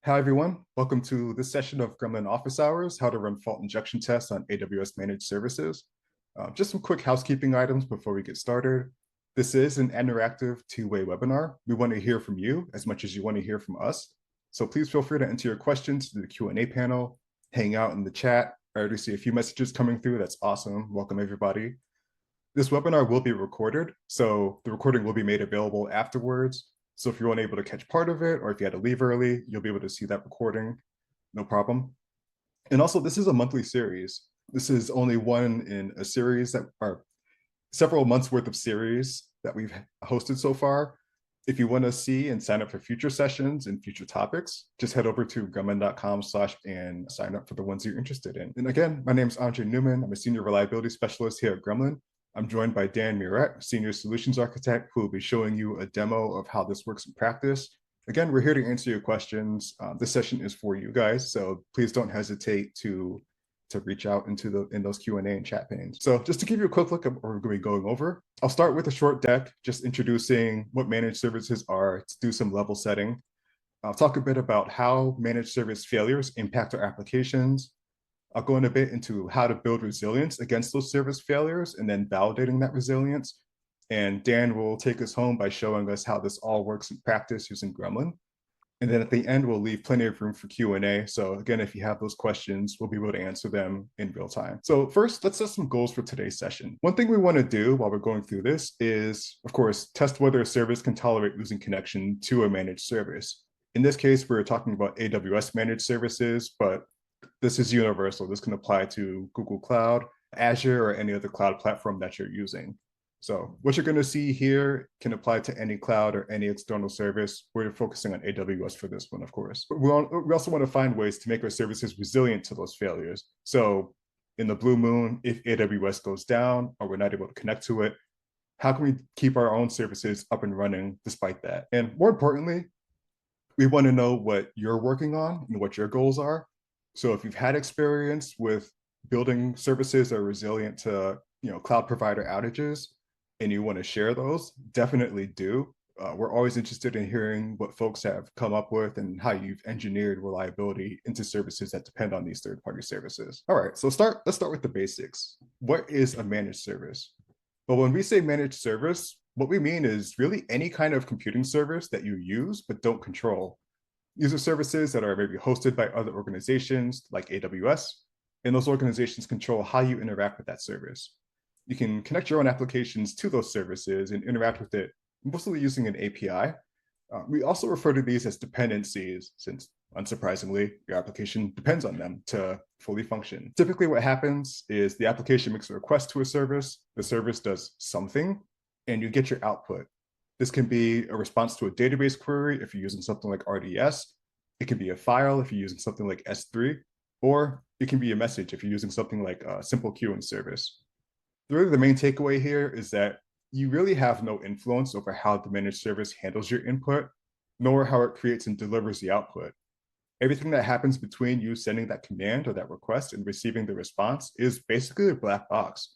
Hi, everyone. Welcome to this session of Gremlin Office Hours, how to run fault injection tests on AWS managed services. Just some quick housekeeping items before we get started. This is an interactive two-way webinar. We want to hear from you as much as you want to hear from us. So please feel free to enter your questions to the Q&A panel, hang out in the chat. I already see a few messages coming through. That's awesome. Welcome, everybody. This webinar will be recorded, so the recording will be made available afterwards. So if you're unable to catch part of it, or if you had to leave early, you'll be able to see that recording, no problem. And also, this is a monthly series. This is only one in a series that are several months worth of series that we've hosted so far. If you want to see and sign up for future sessions and future topics, just head over to gremlin.com/ and sign up for the ones you're interested in. And again, my name is Andre Newman. I'm a senior reliability specialist here at Gremlin. I'm joined by Dan Muret, Senior Solutions Architect, who will be showing you a demo of how this works in practice. Again, we're here to answer your questions. This session is for you guys, so please don't hesitate to reach out in those Q&A and chat panes. So just to give you a quick look at what we're going to be going over, I'll start with a short deck, just introducing what managed services are, to do some level setting. I'll talk a bit about how managed service failures impact our applications. I'll go in a bit into how to build resilience against those service failures and then validating that resilience. And Dan will take us home by showing us how this all works in practice using Gremlin. And then at the end, we'll leave plenty of room for Q&A. So again, if you have those questions, we'll be able to answer them in real time. So first, let's set some goals for today's session. One thing we want to do while we're going through this is, of course, test whether a service can tolerate losing connection to a managed service. In this case, we're talking about AWS managed services, but this is universal. This can apply to Google Cloud, Azure, or any other cloud platform that you're using. So what you're going to see here can apply to any cloud or any external service. We're focusing on AWS for this one, of course. But we also want to find ways to make our services resilient to those failures. So in the blue moon, if AWS goes down or we're not able to connect to it, how can we keep our own services up and running despite that? And more importantly, we want to know what you're working on and what your goals are. So if you've had experience with building services that are resilient to cloud provider outages and you want to share those, definitely do. We're always interested in hearing what folks have come up with and how you've engineered reliability into services that depend on these third-party services. All right, so let's start with the basics. What is a managed service? Well, when we say managed service, what we mean is really any kind of computing service that you use but don't control. These are services that are maybe hosted by other organizations like AWS, and those organizations control how you interact with that service. You can connect your own applications to those services and interact with it, mostly using an API. We also refer to these as dependencies, since unsurprisingly, your application depends on them to fully function. Typically what happens is the application makes a request to a service, the service does something, and you get your output. This can be a response to a database query if you're using something like RDS. It can be a file if you're using something like S3, or it can be a message if you're using something like a simple queuing service. Really, the main takeaway here is that you really have no influence over how the managed service handles your input, nor how it creates and delivers the output. Everything that happens between you sending that command or that request and receiving the response is basically a black box.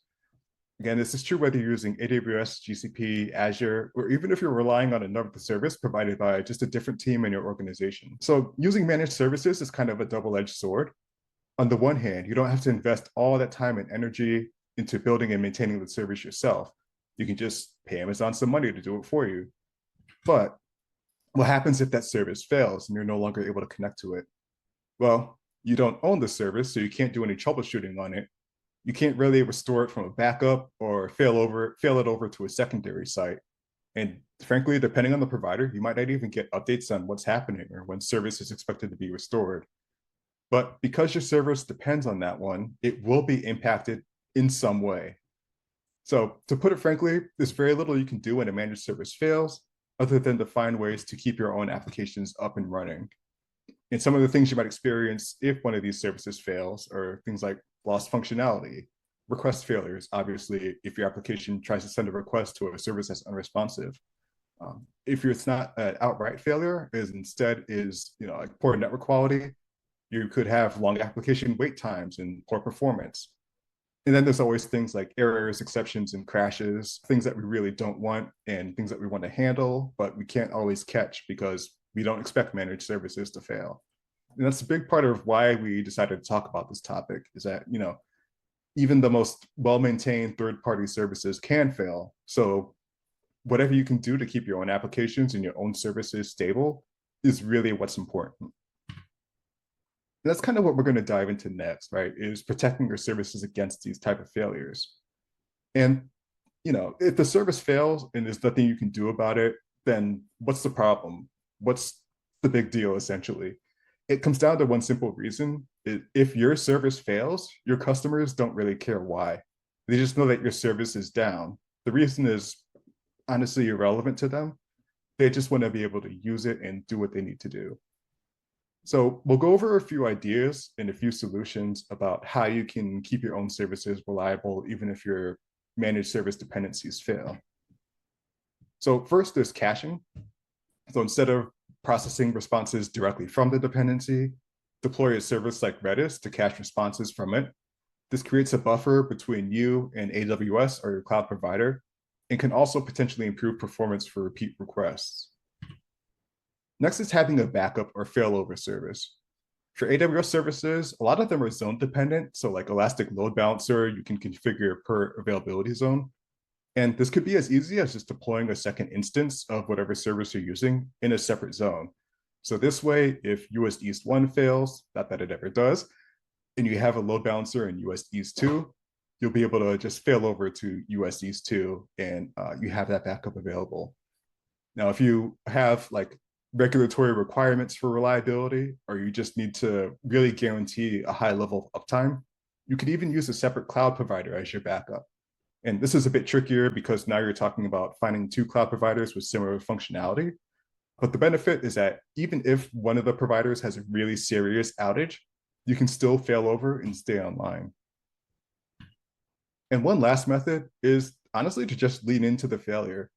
Again, this is true whether you're using AWS, GCP, Azure, or even if you're relying on another service provided by just a different team in your organization. So using managed services is kind of a double-edged sword. On the one hand, you don't have to invest all that time and energy into building and maintaining the service yourself. You can just pay Amazon some money to do it for you. But what happens if that service fails and you're no longer able to connect to it? Well, you don't own the service, so you can't do any troubleshooting on it. You can't really restore it from a backup or fail it over to a secondary site. And frankly, depending on the provider, you might not even get updates on what's happening or when service is expected to be restored. But because your service depends on that one, it will be impacted in some way. So to put it frankly, there's very little you can do when a managed service fails, other than to find ways to keep your own applications up and running. And some of the things you might experience if one of these services fails are things like lost functionality, request failures, obviously, if your application tries to send a request to a service that's unresponsive. If it's not an outright failure, instead is like poor network quality, you could have long application wait times and poor performance. And then there's always things like errors, exceptions, and crashes, things that we really don't want and things that we want to handle, but we can't always catch because we don't expect managed services to fail. And that's a big part of why we decided to talk about this topic is that, even the most well-maintained third-party services can fail. So whatever you can do to keep your own applications and your own services stable is really what's important. And that's kind of what we're going to dive into next, right? Is protecting your services against these type of failures. And if the service fails and there's nothing you can do about it, then what's the problem? What's the big deal, essentially? It comes down to one simple reason. If your service fails, your customers don't really care why. They just know that your service is down. The reason is honestly irrelevant to them. They just want to be able to use it and do what they need to do. So we'll go over a few ideas and a few solutions about how you can keep your own services reliable, even if your managed service dependencies fail. So first, there's caching. So instead of processing responses directly from the dependency, deploy a service like Redis to cache responses from it. This creates a buffer between you and AWS or your cloud provider, and can also potentially improve performance for repeat requests. Next is having a backup or failover service. For AWS services, a lot of them are zone dependent. So like Elastic Load Balancer, you can configure per availability zone. And this could be as easy as just deploying a second instance of whatever service you're using in a separate zone. So this way, if US East 1 fails, not that it ever does, and you have a load balancer in US East 2, you'll be able to just fail over to US East 2 and you have that backup available. Now, if you have like regulatory requirements for reliability, or you just need to really guarantee a high level of uptime, you could even use a separate cloud provider as your backup. And this is a bit trickier because now you're talking about finding two cloud providers with similar functionality. But the benefit is that even if one of the providers has a really serious outage, you can still fail over and stay online. And one last method is honestly to just lean into the failure.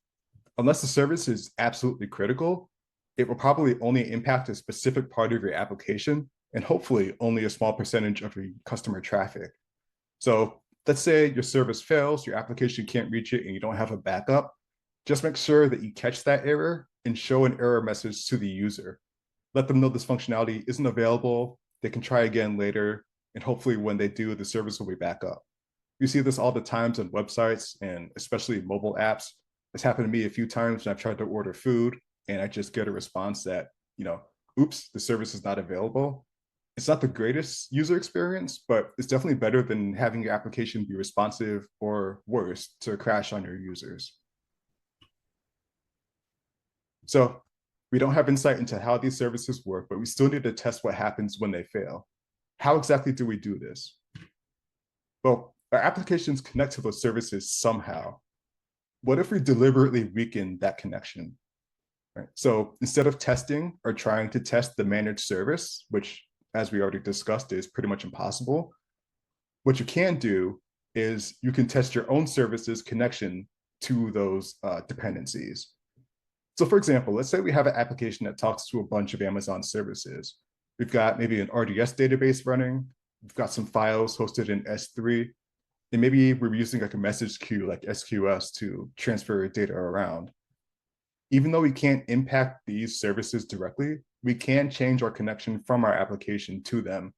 Unless the service is absolutely critical, it will probably only impact a specific part of your application and hopefully only a small percentage of your customer traffic. So let's say your service fails, your application can't reach it, and you don't have a backup. Just make sure that you catch that error and show an error message to the user. Let them know this functionality isn't available. They can try again later, and hopefully when they do, the service will be back up. You see this all the times on websites and especially mobile apps. It's happened to me a few times when I've tried to order food and I just get a response that, oops, the service is not available. It's not the greatest user experience, but it's definitely better than having your application be responsive or worse, to crash on your users. So we don't have insight into how these services work, but we still need to test what happens when they fail. How exactly do we do this? Well, our applications connect to those services somehow. What if we deliberately weaken that connection? Right? So instead of testing or trying to test the managed service, which, as we already discussed, is pretty much impossible, what you can do is you can test your own service's connection to those dependencies. So for example, let's say we have an application that talks to a bunch of Amazon services. We've got maybe an RDS database running. We've got some files hosted in S3. And maybe we're using like a message queue like SQS to transfer data around. Even though we can't impact these services directly, we can change our connection from our application to them.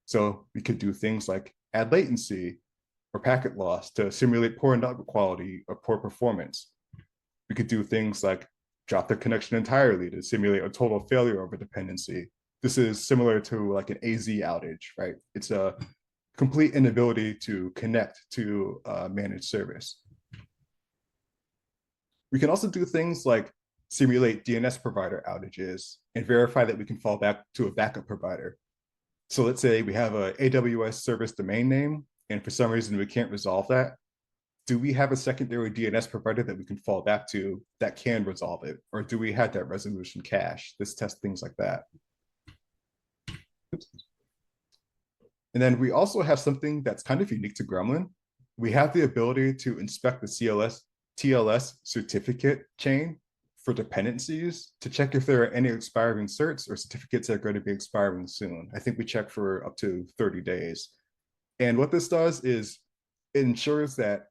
So we could do things like add latency or packet loss to simulate poor network quality or poor performance. We could do things like drop the connection entirely to simulate a total failure of a dependency. This is similar to like an AZ outage, right? It's a complete inability to connect to a managed service. We can also do things like simulate DNS provider outages and verify that we can fall back to a backup provider. So let's say we have a AWS service domain name, and for some reason we can't resolve that. Do we have a secondary DNS provider that we can fall back to that can resolve it? Or do we have that resolution cache? This tests things like that. Oops. And then we also have something that's kind of unique to Gremlin. We have the ability to inspect the TLS certificate chain for dependencies to check if there are any expiring certs or certificates that are going to be expiring soon. I think we check for up to 30 days. And what this does is it ensures that,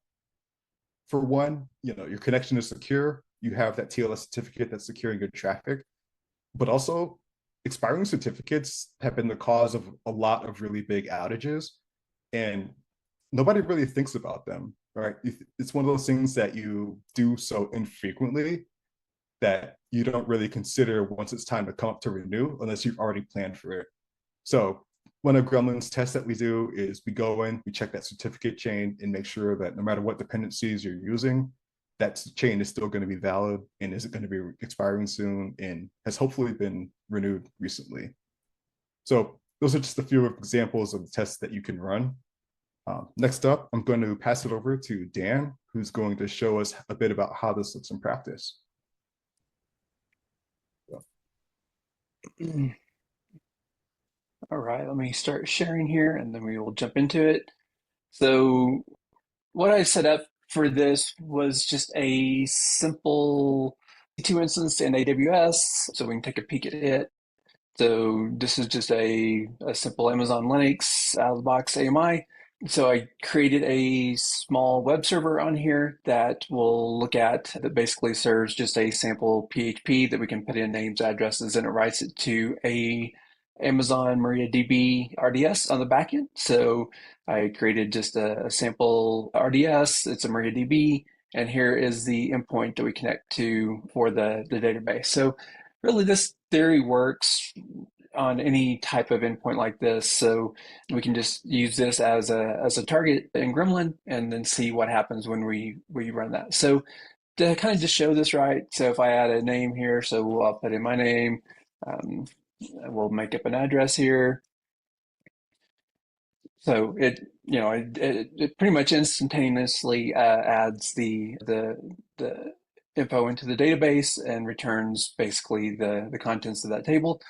for one, your connection is secure. You have that TLS certificate that's securing your traffic, but also expiring certificates have been the cause of a lot of really big outages, and nobody really thinks about them, right? It's one of those things that you do so infrequently that you don't really consider once it's time to come up to renew unless you've already planned for it. So one of Gremlin's tests that we do is we go in, we check that certificate chain and make sure that no matter what dependencies you're using, that chain is still going to be valid and isn't going to be expiring soon and has hopefully been renewed recently. So those are just a few examples of the tests that you can run. Next up, I'm going to pass it over to Dan, who's going to show us a bit about how this looks in practice. All right, let me start sharing here and then we will jump into it. So what I set up for this was just a simple E2 instance in AWS, so we can take a peek at it. So this is just a simple Amazon Linux out of the box AMI. So I created a small web server on here that will look at, that basically serves just a sample PHP that we can put in names, addresses, and it writes it to a Amazon MariaDB RDS on the backend. So I created just a sample RDS. It's a MariaDB, and here is the endpoint that we connect to for the database. So really, this theory works on any type of endpoint like this. So we can just use this as a target in Gremlin and then see what happens when we run that. So to kind of just show this right, so if I add a name here, so I'll put in my name, um, we'll make up an address here. So it pretty much instantaneously adds the info into the database and returns basically the contents of that table.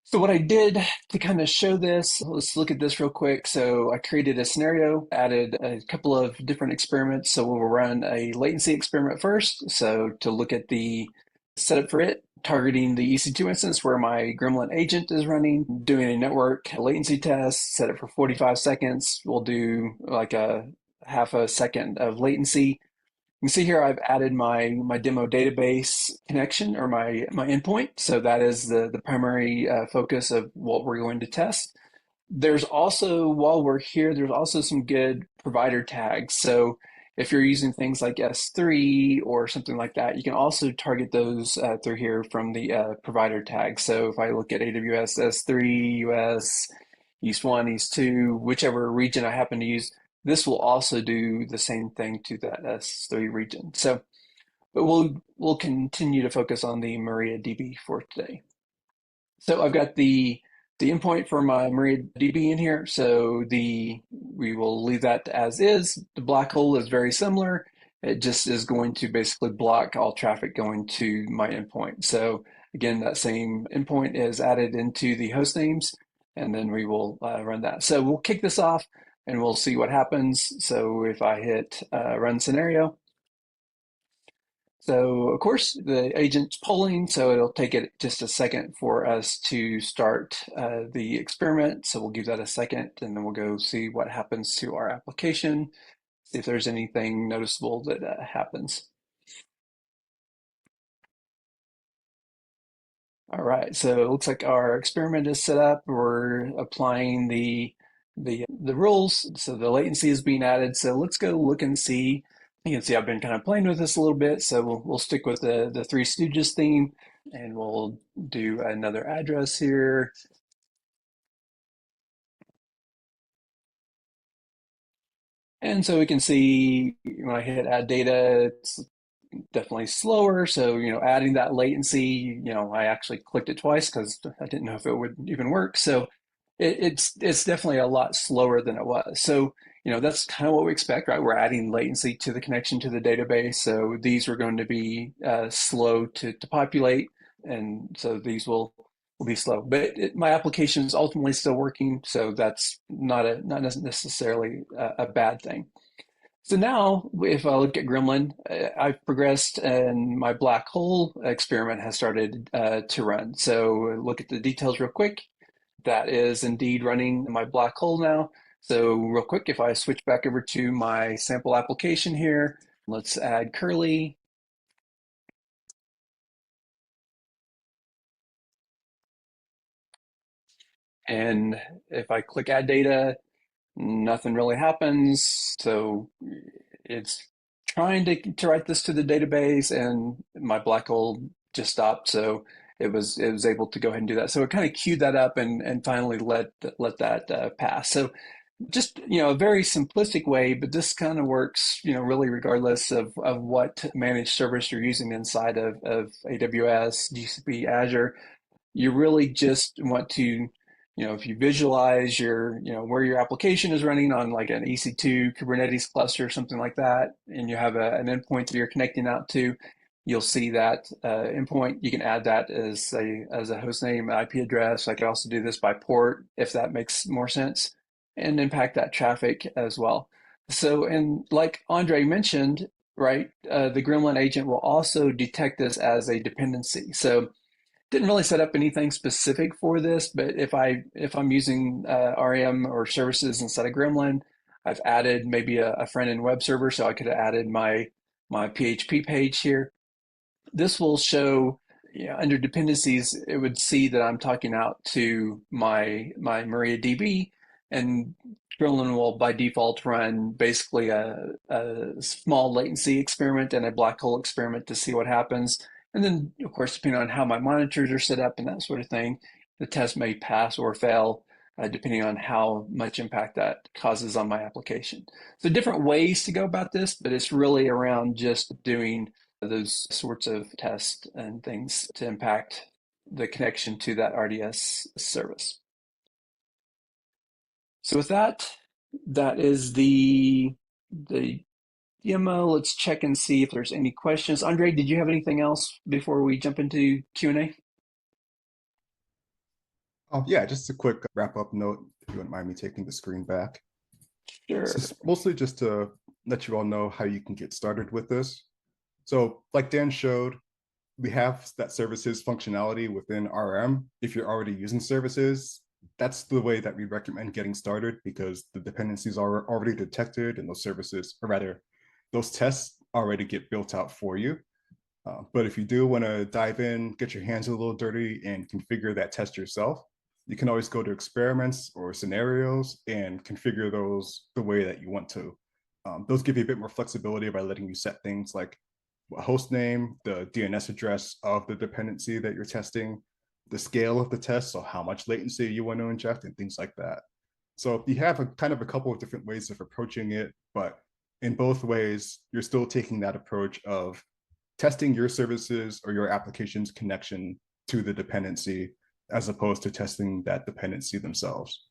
So what I did to kind of show this, let's look at this real quick. So I created a scenario, added a couple of different experiments. So we'll run a latency experiment first. So to look at the setup for it, targeting the EC2 instance where my Gremlin agent is running, doing a network latency test, set it for 45 seconds. We'll do like a half a second of latency. You can see here I've added my demo database connection or my endpoint. So that is the primary focus of what we're going to test. There's also, while we're here, there's also some good provider tags. So if you're using things like S3 or something like that, you can also target those through here from the provider tag. So if I look at AWS S3, US, East 1, East 2, whichever region I happen to use, this will also do the same thing to that S3 region. So, but we'll continue to focus on the MariaDB for today. So I've got the endpoint for my MariaDB in here. So we will leave that as is. The black hole is very similar. It just is going to basically block all traffic going to my endpoint. So again, that same endpoint is added into the host names, and then we will run that. So we'll kick this off and we'll see what happens. So if I hit run scenario, so of course the agent's polling, so it'll take it just a second for us to start the experiment. So we'll give that a second and then we'll go see what happens to our application, see if there's anything noticeable that happens. All right, so it looks like our experiment is set up. We're applying the rules, so the latency is being added. So let's go look and see. You can see I've been kind of playing with this a little bit, so we'll stick with the Three Stooges theme, and we'll do another address here. And so we can see when I hit add data, it's definitely slower. So, adding that latency, I actually clicked it twice because I didn't know if it would even work. So it's definitely a lot slower than it was. So, that's kind of what we expect, right? We're adding latency to the connection to the database. So these are going to be slow to populate. And so these will be slow, but my application is ultimately still working. So that's not necessarily a bad thing. So now, if I look at Gremlin, I've progressed and my black hole experiment has started to run. So look at the details real quick. That is indeed running my black hole now. So real quick, if I switch back over to my sample application here, let's add curly. And if I click add data, nothing really happens. So it's trying to write this to the database, and my black hole just stopped. So it was able to go ahead and do that. So it kind of queued that up and finally let that pass. So just a very simplistic way, but this kind of works really regardless of what managed service you're using inside of AWS, GCP, Azure. You really just want to, if you visualize where your application is running on like an EC2 Kubernetes cluster or something like that, and you have an endpoint that you're connecting out to, you'll see that endpoint. You can add that as a host name, IP address. I could also do this by port if that makes more sense, and impact that traffic as well. So, and like Andre mentioned, right, the Gremlin agent will also detect this as a dependency. So didn't really set up anything specific for this, but if I'm using REM or services instead of Gremlin, I've added maybe a front end web server, so I could have added my PHP page here. This will show, under dependencies, it would see that I'm talking out to my MariaDB, and Gremlin will by default run basically a small latency experiment and a black hole experiment to see what happens. And then, of course, depending on how my monitors are set up and that sort of thing, the test may pass or fail, depending on how much impact that causes on my application. So different ways to go about this, but it's really around just doing those sorts of tests and things to impact the connection to that RDS service. So with that, that is the demo. Let's check and see if there's any questions. Andre, did you have anything else before we jump into Q&A? Yeah, just a quick wrap up note, if you wouldn't mind me taking the screen back. This Sure. is mostly just to let you all know how you can get started with this. So like Dan showed, we have that services functionality within RM. If you're already using services, that's the way that we recommend getting started, because the dependencies are already detected and those services, or rather, those tests already get built out for you. But if you do want to dive in, get your hands a little dirty and configure that test yourself, you can always go to experiments or scenarios and configure those the way that you want to. Those give you a bit more flexibility by letting you set things like host name, the DNS address of the dependency that you're testing, the scale of the test, so how much latency you want to inject, and things like that. So you have a kind of a couple of different ways of approaching it, but in both ways, you're still taking that approach of testing your services or your application's connection to the dependency, as opposed to testing that dependency themselves.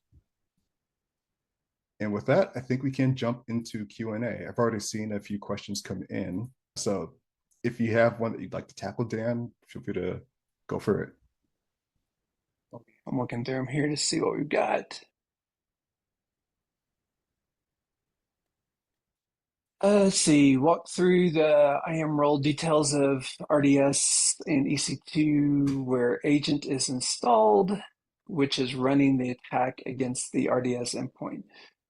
And with that, I think we can jump into Q&A. I've already seen a few questions come in. So if you have one that you'd like to tackle, Dan, feel free to go for it. I'm looking through them here to see what we've got. Let's see, walk through the IAM role details of RDS and EC2 where agent is installed, which is running the attack against the RDS endpoint.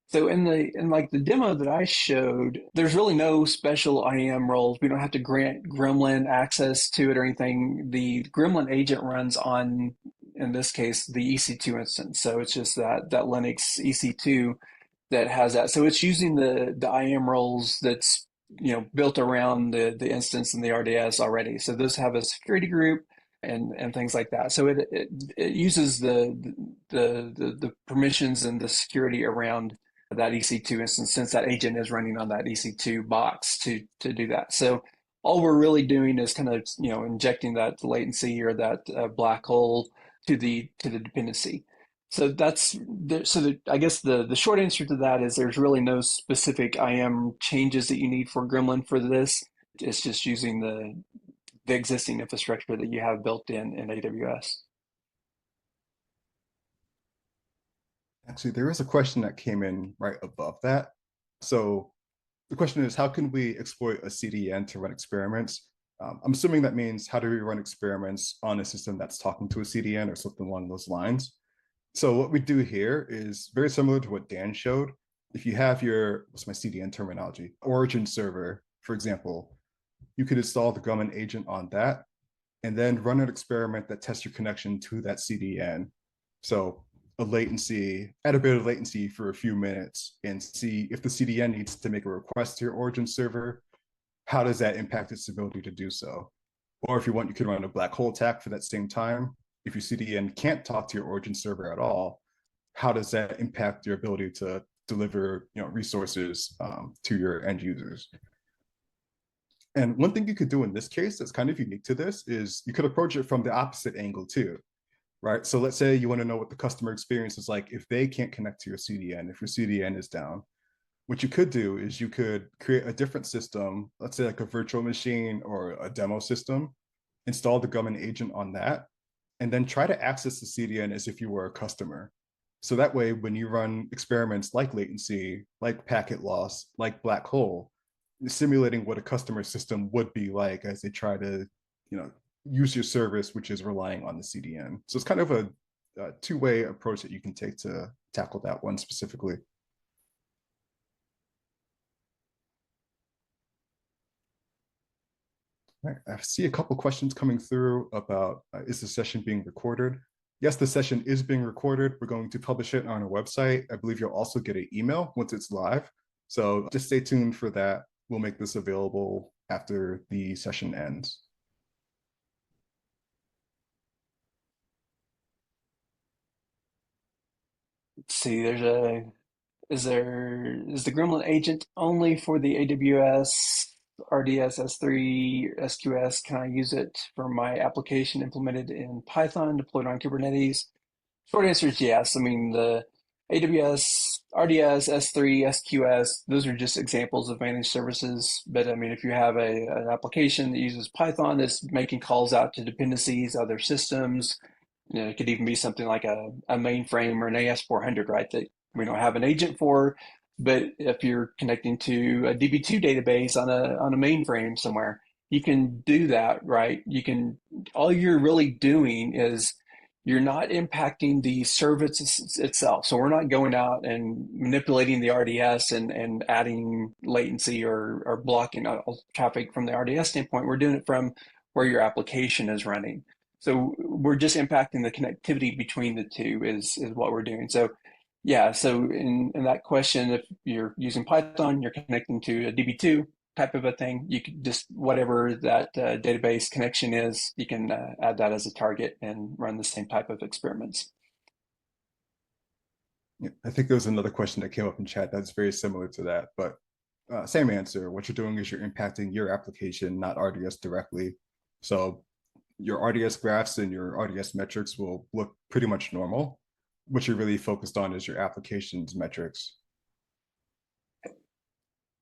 So in like the demo that I showed, there's really no special IAM roles. We don't have to grant Gremlin access to it or anything. The Gremlin agent runs on, in this case, the EC2 instance. So it's just that Linux EC2 that has that. So it's using the IAM roles that's built around the instance and the RDS already. So those have a security group and things like that. So it uses the permissions and the security around that EC2 instance, since that agent is running on that EC2 box to do that. So all we're really doing is kind of injecting that latency or that black hole to the dependency. So I guess the short answer to that is there's really no specific IAM changes that you need for Gremlin for this. It's just using the existing infrastructure that you have built in AWS. Actually, there is a question that came in right above that. So the question is, how can we exploit a CDN to run experiments? I'm assuming that means, how do we run experiments on a system that's talking to a CDN or something along those lines? So what we do here is very similar to what Dan showed. If you have your, what's my CDN terminology, origin server, for example, you could install the Gremlin agent on that and then run an experiment that tests your connection to that CDN. So add a bit of latency for a few minutes and see if the CDN needs to make a request to your origin server, how does that impact its ability to do so? Or if you want, you could run a black hole attack for that same time. If your CDN can't talk to your origin server at all, how does that impact your ability to deliver resources to your end users? And one thing you could do in this case that's kind of unique to this is you could approach it from the opposite angle too, right? So let's say you want to know what the customer experience is like if they can't connect to your CDN, if your CDN is down. What you could do is you could create a different system, let's say like a virtual machine or a demo system, install the Gremlin agent on that, and then try to access the CDN as if you were a customer. So that way, when you run experiments like latency, like packet loss, like black hole, simulating what a customer system would be like as they try to, use your service, which is relying on the CDN. So it's kind of a two-way approach that you can take to tackle that one specifically. All right, I see a couple questions coming through about is the session being recorded? Yes, the session is being recorded. We're going to publish it on our website. I believe you'll also get an email once it's live. So just stay tuned for that. We'll make this available after the session ends. Let's see, is the Gremlin agent only for the AWS RDS S3 SQS? Can I use it for my application implemented in Python, deployed on Kubernetes? Short answer is yes. I mean, the AWS RDS S3 SQS, those are just examples of managed services. But I mean, if you have an application that uses Python that's making calls out to dependencies, other systems, it could even be something like a mainframe or an AS400, right? That we don't have an agent for, but if you're connecting to a DB2 database on a mainframe somewhere, you can do that, right? All you're really doing is you're not impacting the service itself. So we're not going out and manipulating the RDS and adding latency or blocking all traffic from the RDS standpoint. We're doing it from where your application is running. So we're just impacting the connectivity between the two is what we're doing. So yeah, so in that question, if you're using Python, you're connecting to a DB2 type of a thing, you could just, whatever that database connection is, you can add that as a target and run the same type of experiments. Yeah, I think there was another question that came up in chat that's very similar to that, but same answer. What you're doing is you're impacting your application, not RDS directly. So your RDS graphs and your RDS metrics will look pretty much normal. What you're really focused on is your application's metrics.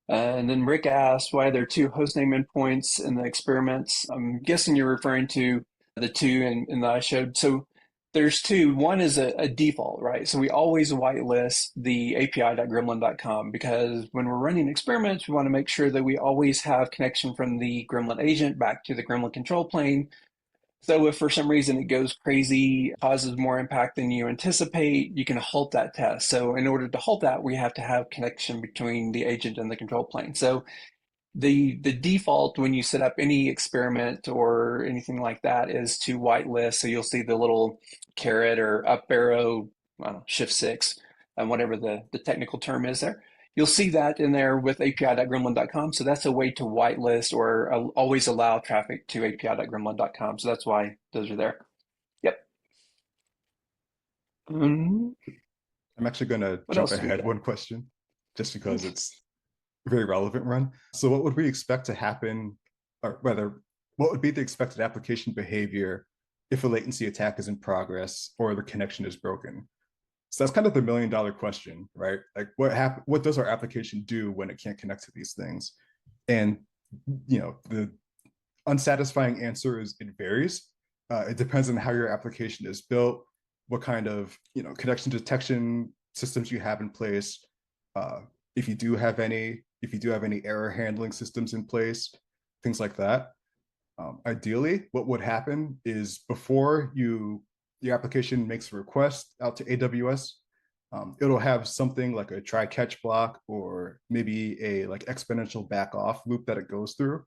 And then Rick asked why there are two hostname endpoints in the experiments. I'm guessing you're referring to the two in that I showed. So there's two. One is a default, right? So we always whitelist the api.gremlin.com because when we're running experiments, we want to make sure that we always have connection from the Gremlin agent back to the Gremlin control plane. So if for some reason it goes crazy, causes more impact than you anticipate, you can halt that test. So in order to halt that, we have to have connection between the agent and the control plane. So the default when you set up any experiment or anything like that is to whitelist. So you'll see the little caret or up arrow, I don't know, shift six, and whatever the technical term is there. You'll see that in there with api.gremlin.com. So that's a way to whitelist or always allow traffic to api.gremlin.com. So that's why those are there. Yep. I'm actually going to What jump else do we ahead got? one question just because it's a very relevant run. So what would we expect to happen, or rather, what would be the expected application behavior if a latency attack is in progress or the connection is broken? So that's kind of the $1,000,000 question, right? Like what does our application do when it can't connect to these things? And the unsatisfying answer is it varies. It depends on how your application is built, what kind of connection detection systems you have in place, uh, if you do have any error handling systems in place, things like that. Ideally, what would happen is before the application makes a request out to AWS, it'll have something like a try catch block or maybe a like exponential back off loop that it goes through,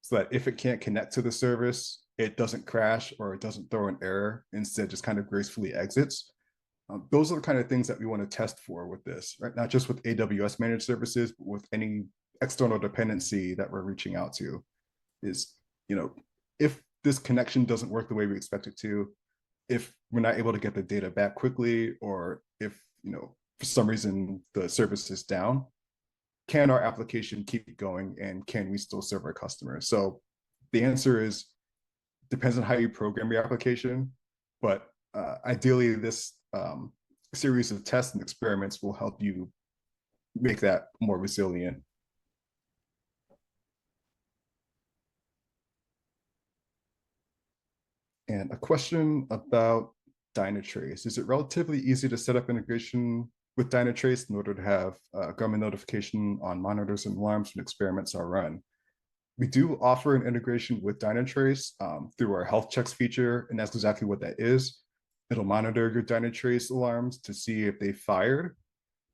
so that if it can't connect to the service, it doesn't crash or it doesn't throw an error. Instead, just kind of gracefully exits. Those are the kind of things that we want to test for with this, right? Not just with AWS managed services, but with any external dependency that we're reaching out to. Is, if this connection doesn't work the way we expect it to, if we're not able to get the data back quickly, or if, for some reason the service is down, can our application keep going and can we still serve our customers? So the answer is depends on how you program your application, but ideally this series of tests and experiments will help you make that more resilient. And a question about Dynatrace. Is it relatively easy to set up integration with Dynatrace in order to have Gremlin notification on monitors and alarms when experiments are run? We do offer an integration with Dynatrace through our health checks feature, and that's exactly what that is. It'll monitor your Dynatrace alarms to see if they fired,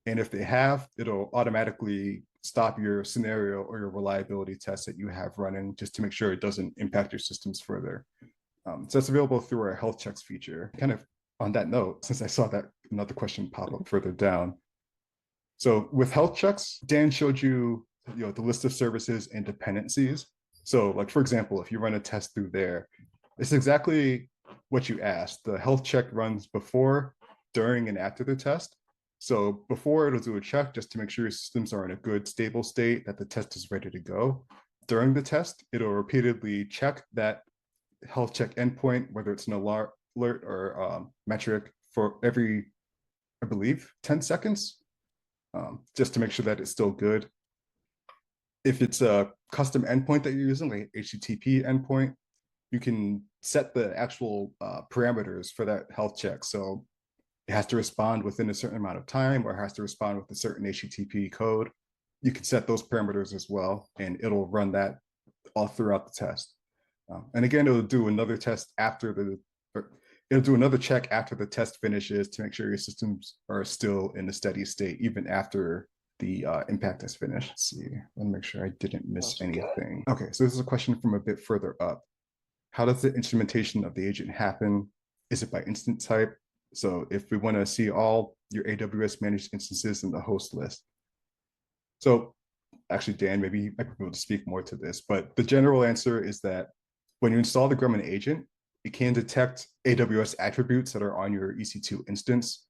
and if they have, it'll automatically stop your scenario or your reliability test that you have running just to make sure it doesn't impact your systems further. So that's available through our health checks feature. Kind of on that note, since I saw that another question pop up further down. So with health checks, Dan showed you, the list of services and dependencies. So like, for example, if you run a test through there, it's exactly what you asked. The health check runs before, during, and after the test. So before, it'll do a check just to make sure your systems are in a good, stable state, that the test is ready to go. During the test, it'll repeatedly check that health check endpoint, whether it's an alert or metric, for every, I believe, 10 seconds, just to make sure that it's still good. If it's a custom endpoint that you're using, like HTTP endpoint, you can set the actual parameters for that health check. So it has to respond within a certain amount of time, or it has to respond with a certain HTTP code. You can set those parameters as well, and it'll run that all throughout the test. And again, it'll do another test it'll do another check after the test finishes to make sure your systems are still in a steady state, even after the impact is finished. Let's see, I want to make sure I didn't miss anything. Okay, so this is a question from a bit further up. How does the instrumentation of the agent happen? Is it by instance type? So if we want to see all your AWS managed instances in the host list. So actually, Dan, maybe you might be able to speak more to this, but the general answer is that when you install the Gremlin agent, it can detect AWS attributes that are on your EC2 instance.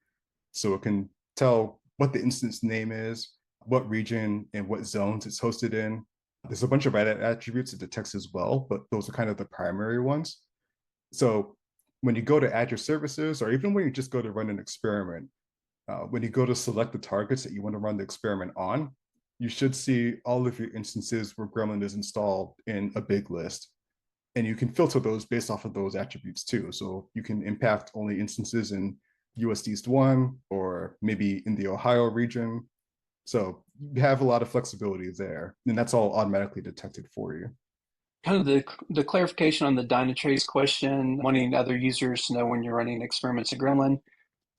So it can tell what the instance name is, what region and what zones it's hosted in. There's a bunch of other attributes it detects as well, but those are kind of the primary ones. So when you go to add your services, or even when you just go to run an experiment, when you go to select the targets that you want to run the experiment on, you should see all of your instances where Gremlin is installed in a big list. And you can filter those based off of those attributes too. So you can impact only instances in US East 1, or maybe in the Ohio region. So you have a lot of flexibility there, and that's all automatically detected for you. Kind of the clarification on the Dynatrace question, wanting other users to know when you're running experiments in Gremlin.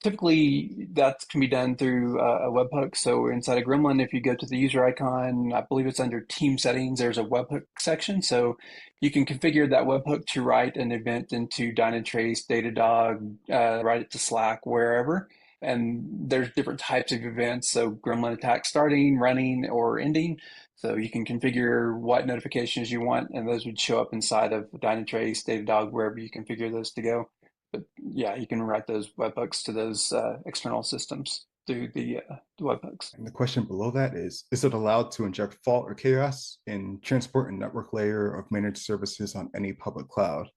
Typically, that can be done through a webhook. So inside of Gremlin, if you go to the user icon, I believe it's under team settings, there's a webhook section. So you can configure that webhook to write an event into Dynatrace, Datadog, write it to Slack, wherever. And there's different types of events. So Gremlin attack starting, running, or ending. So you can configure what notifications you want, and those would show up inside of Dynatrace, Datadog, wherever you configure those to go. But yeah, you can write those webhooks to those external systems through the webhooks. And the question below that is it allowed to inject fault or chaos in transport and network layer of managed services on any public cloud?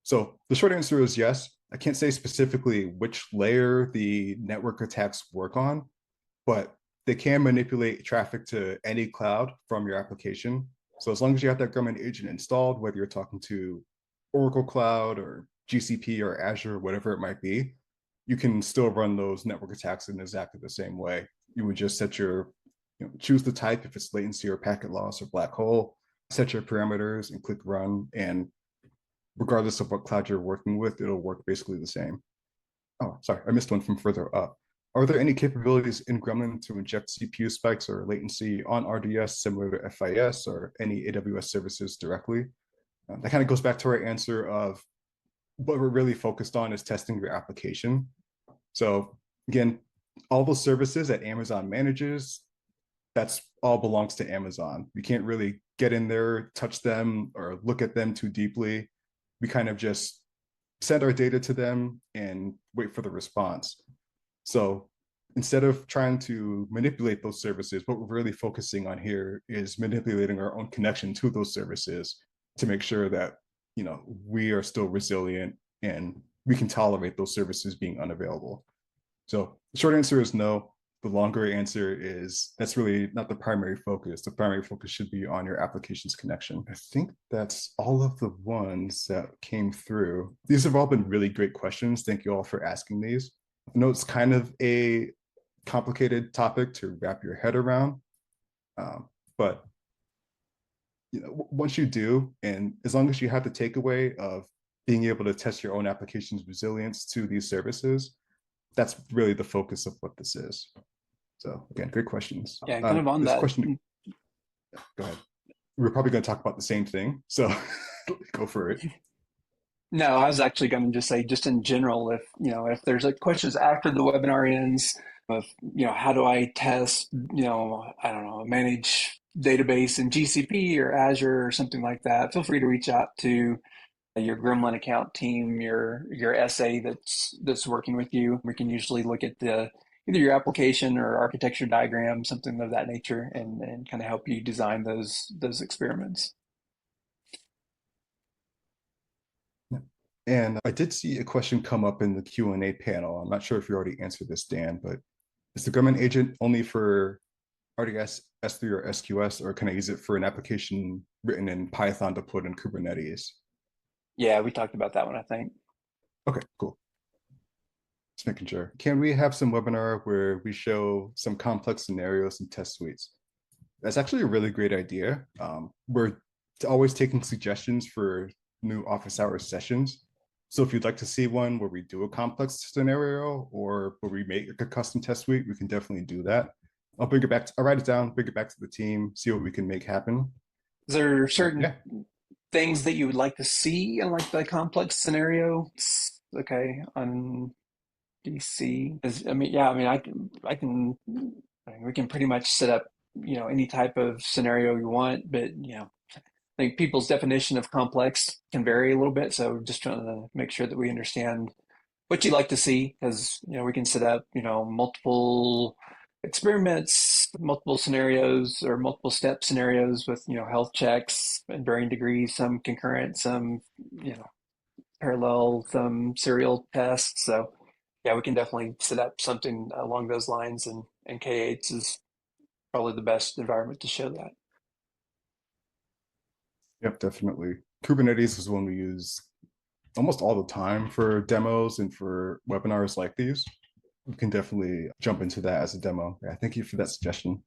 So the short answer is yes. I can't say specifically which layer the network attacks work on, but they can manipulate traffic to any cloud from your application. So as long as you have that Gremlin agent installed, whether you're talking to Oracle Cloud or GCP or Azure, whatever it might be, you can still run those network attacks in exactly the same way. You would just set your, choose the type, if it's latency or packet loss or black hole, set your parameters and click run. And regardless of what cloud you're working with, it'll work basically the same. Oh, sorry, I missed one from further up. Are there any capabilities in Gremlin to inject CPU spikes or latency on RDS similar to FIS or any AWS services directly? That kind of goes back to our answer of what we're really focused on is testing your application. So again, all those services that Amazon manages, that's all belongs to Amazon. We can't really get in there, touch them, or look at them too deeply. We kind of just send our data to them and wait for the response. So instead of trying to manipulate those services, what we're really focusing on here is manipulating our own connection to those services to make sure that, we are still resilient and we can tolerate those services being unavailable. So the short answer is no. The longer answer is that's really not the primary focus. The primary focus should be on your application's connection. I think that's all of the ones that came through. These have all been really great questions. Thank you all for asking these. I know it's kind of a complicated topic to wrap your head around, but once you do, and as long as you have the takeaway of being able to test your own application's resilience to these services, that's really the focus of what this is. So again, great questions. Yeah, kind of on This that. question, go ahead. We're probably going to talk about the same thing, so go for it. No, I was actually going to just say, just in general, if there's like questions after the webinar ends, of how do I test, I don't know, manage database in GCP or Azure or something like that, feel free to reach out to your Gremlin account team, your SA that's working with you. We can usually look at the either your application or architecture diagram, something of that nature, and kind of help you design those experiments. And I did see a question come up in the Q&A panel. I'm not sure if you already answered this, Dan, but is the Gremlin agent only for RDS, S3, or SQS, or can I use it for an application written in Python deployed in Kubernetes? Yeah, we talked about that one, I think. Okay, cool. Just making sure. Can we have some webinar where we show some complex scenarios and test suites? That's actually a really great idea. We're always taking suggestions for new office hours sessions. So if you'd like to see one where we do a complex scenario or where we make a custom test suite, we can definitely do that. I'll write it down, bring it back to the team, see what we can make happen. Is there But certain yeah, things that you would like to see in like the complex scenario? Okay, on DC. We can pretty much set up, any type of scenario you want, but I think people's definition of complex can vary a little bit. So we're just trying to make sure that we understand what you'd like to see, because we can set up multiple experiments, multiple scenarios, or multiple step scenarios with health checks in varying degrees, some concurrent, some parallel, some serial tests. So yeah, we can definitely set up something along those lines, and K8s is probably the best environment to show that. yep, definitely. Kubernetes is one we use almost all the time for demos and for webinars like these. We can definitely jump into that as a demo. Yeah, thank you for that suggestion.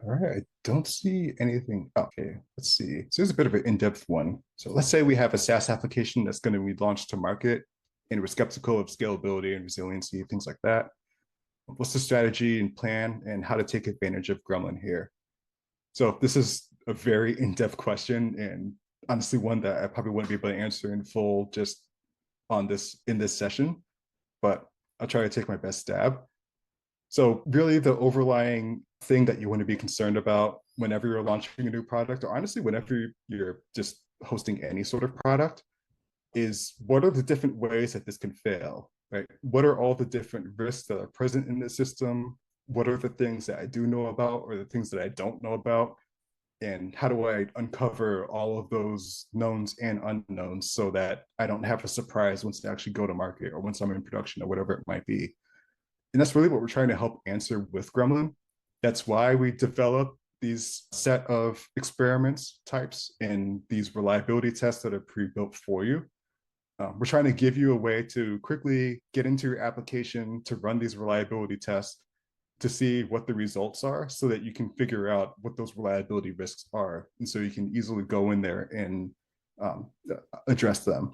All right, I don't see anything. Okay, let's see. So here's a bit of an in-depth one. So let's say we have a SaaS application that's going to be launched to market, and we're skeptical of scalability and resiliency, things like that. What's the strategy and plan, and how to take advantage of Gremlin here? So this is a very in-depth question, and honestly, one that I probably wouldn't be able to answer in full just in this session, but I'll try to take my best stab. So really the overlying thing that you want to be concerned about whenever you're launching a new product, or honestly, whenever you're just hosting any sort of product, is what are the different ways that this can fail, right? What are all the different risks that are present in the system? What are the things that I do know about or the things that I don't know about? And how do I uncover all of those knowns and unknowns so that I don't have a surprise once they actually go to market or once I'm in production or whatever it might be? And that's really what we're trying to help answer with Gremlin. That's why we develop these set of experiments types and these reliability tests that are pre-built for you. We're trying to give you a way to quickly get into your application to run these reliability tests to see what the results are so that you can figure out what those reliability risks are. And so you can easily go in there and address them.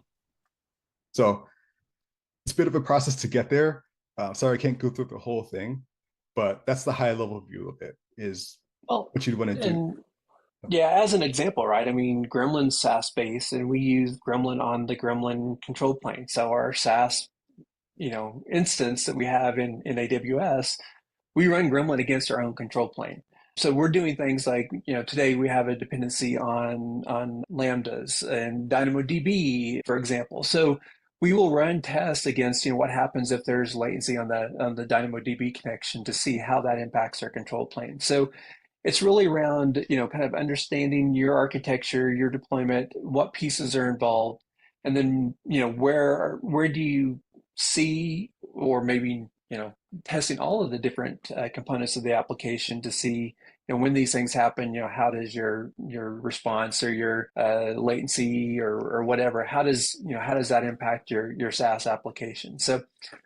So it's a bit of a process to get there. Sorry, I can't go through the whole thing, but that's the high level view of it is Well, what you'd want to do. and yeah, as an example, right? I mean, Gremlin's SaaS based, and we use Gremlin on the Gremlin control plane. So our SaaS instance that we have in AWS, we run Gremlin against our own control plane. So we're doing things like, today we have a dependency on Lambdas and DynamoDB, for example. So we will run tests against, what happens if there's latency on the DynamoDB connection to see how that impacts our control plane. So it's really around, kind of understanding your architecture, your deployment, what pieces are involved, and then, where do you see, or maybe, testing all of the different components of the application to see, when these things happen, how does your response or your latency or whatever, how does that impact your SaaS application? So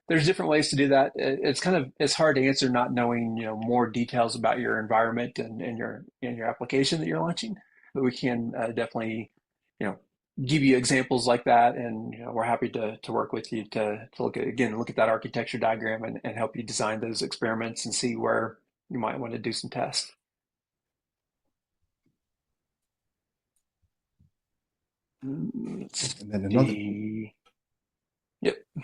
there's different ways to do that. It's hard to answer not knowing more details about your environment and your application that you're launching, but we can definitely you know give you examples like that, and we're happy to work with you to look at that architecture diagram and help you design those experiments and see where you might want to do some tests. Let's And then another, see. Yep. I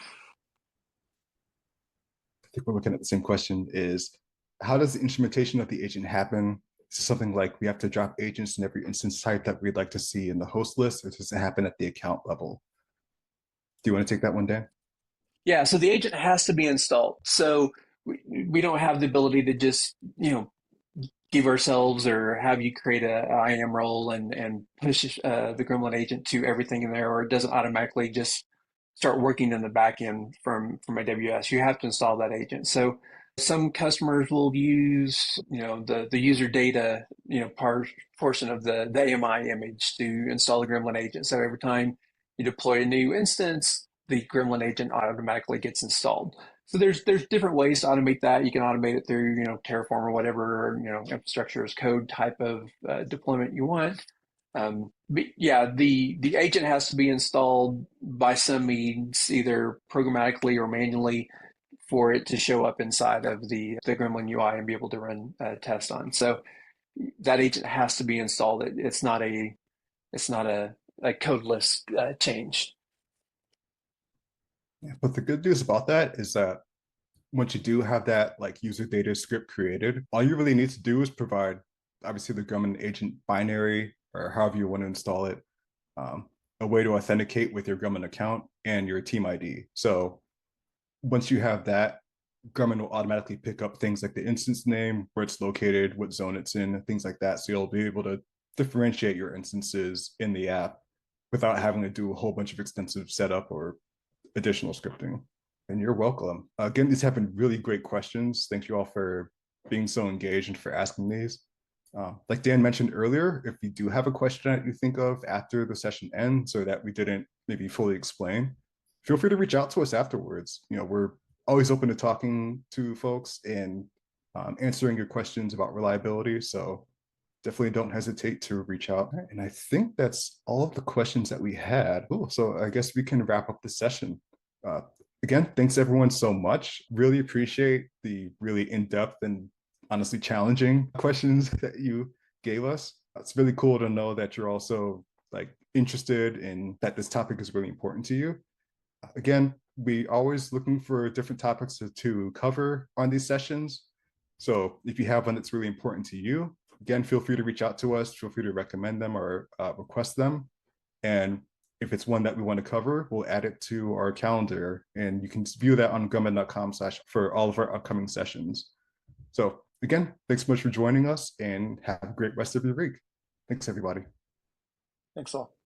think we're looking at the same question is, how does the instrumentation of the agent happen? Is it something like we have to drop agents in every instance type that we'd like to see in the host list, or does it happen at the account level? Do you want to take that one, Dan? Yeah, so the agent has to be installed. So we don't have the ability to just, give ourselves or have you create a IAM role and push the Gremlin agent to everything in there, or it doesn't automatically just start working in the back end from AWS. You have to install that agent. So some customers will use, the user data, portion of the AMI image to install the Gremlin agent. So every time you deploy a new instance, the Gremlin agent automatically gets installed. So there's different ways to automate that. You can automate it through Terraform or whatever infrastructure as code type of deployment you want. But yeah, the agent has to be installed by some means, either programmatically or manually, for it to show up inside of the Gremlin UI and be able to run tests on. So that agent has to be installed. It's not a codeless change. Yeah, but the good news about that is that once you do have that like user data script created, all you really need to do is provide obviously the Gremlin agent binary or however you want to install it, um, a way to authenticate with your Gremlin account and your team ID. So once you have that, Gremlin will automatically pick up things like the instance name, where it's located, what zone it's in, things like that. So you'll be able to differentiate your instances in the app without having to do a whole bunch of extensive setup or additional scripting. And you're welcome. Again, these have been really great questions. Thank you all for being so engaged and for asking these. Like Dan mentioned earlier, if you do have a question that you think of after the session ends or that we didn't maybe fully explain, feel free to reach out to us afterwards. We're always open to talking to folks and answering your questions about reliability. So definitely don't hesitate to reach out. And I think that's all of the questions that we had. Cool. So I guess we can wrap up the session. Uh, Again, thanks everyone so much. Really appreciate the really in-depth and honestly challenging questions that you gave us. It's really cool to know that you're also like interested in that this topic is really important to you. Again, we always looking for different topics to cover on these sessions. So if you have one that's really important to you, again, feel free to reach out to us. Feel free to recommend them or request them. And if it's one that we want to cover, we'll add it to our calendar, and you can view that on gremlin.com/ for all of our upcoming sessions. So again, thanks so much for joining us and have a great rest of your week. Thanks, everybody. Thanks all.